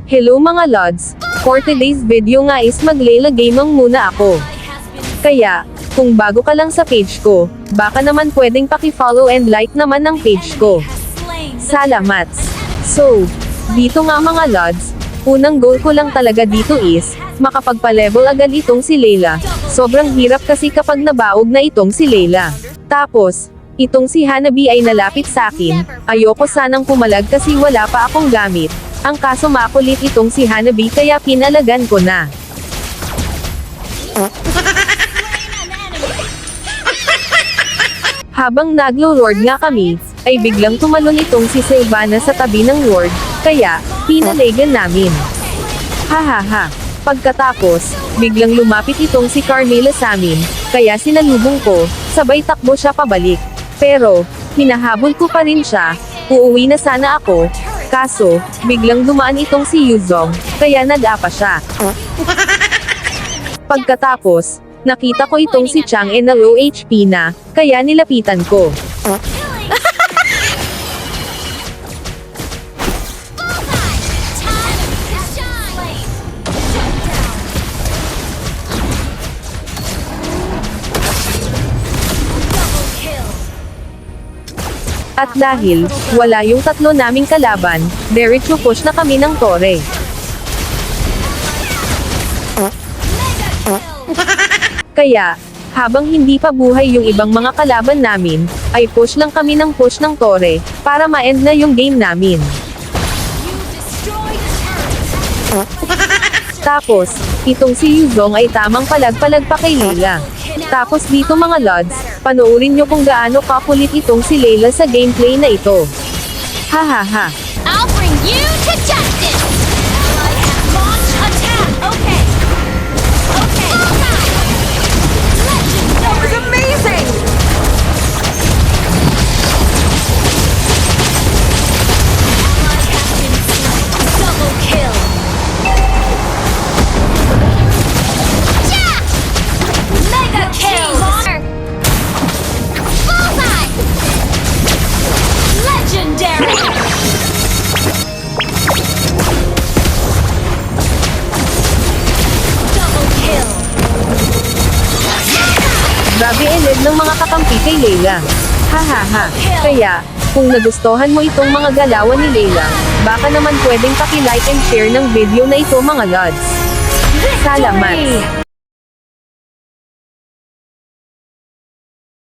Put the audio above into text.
Hello mga lods, for today's video nga is maglela gaming muna ako. Kaya, kung bago ka lang sa page ko, baka naman pwedeng paki-follow and like naman ng page ko. Salamat! So, dito nga mga lods, unang goal ko lang talaga dito is, makapagpa-level agad itong si Layla. Sobrang hirap kasi kapag nabaog na itong si Layla. Tapos, itong si Hanabi ay nalapit sa akin, ayoko sanang pumalag kasi wala pa akong gamit. Ang kaso makulit itong si Hanabi kaya pinalagan ko na. Habang naglo-lord nga kami, ay biglang tumalon itong si Sylvana sa tabi ng lord, kaya, pinalagan namin. Hahaha. Pagkatapos, biglang lumapit itong si Carmela sa amin, kaya sinalubong ko, sabay takbo siya pabalik. Pero, hinahabol ko pa rin siya, uuwi na sana ako, kaso, biglang dumaan itong si Yuzong, kaya nag-apa siya. Pagkatapos, nakita ko itong si Chang'e na low HP na, kaya nilapitan ko. At dahil, wala yung tatlo naming kalaban, diretso push na kami ng tore. Kaya, habang hindi pa buhay yung ibang mga kalaban namin, ay push lang kami ng push ng tore, para ma-end na yung game namin. Tapos, itong si Yuzong ay tamang palag-palag pa kay Layla. Tapos dito mga lods, panoorin nyo kung gaano kakulit itong si Layla sa gameplay na ito. Hahaha. I'll bring you to justice! Launch attack! Okay! Okay! That was amazing! Double kill! Yeah! Mega kill! Bullseye! Legendary! Grabe eled ng mga kakampi kay Layla. Hahaha. Kaya, kung nagustuhan mo itong mga galawan ni Layla, baka naman pwedeng paki-like and share ng video na ito mga lods. Salamat!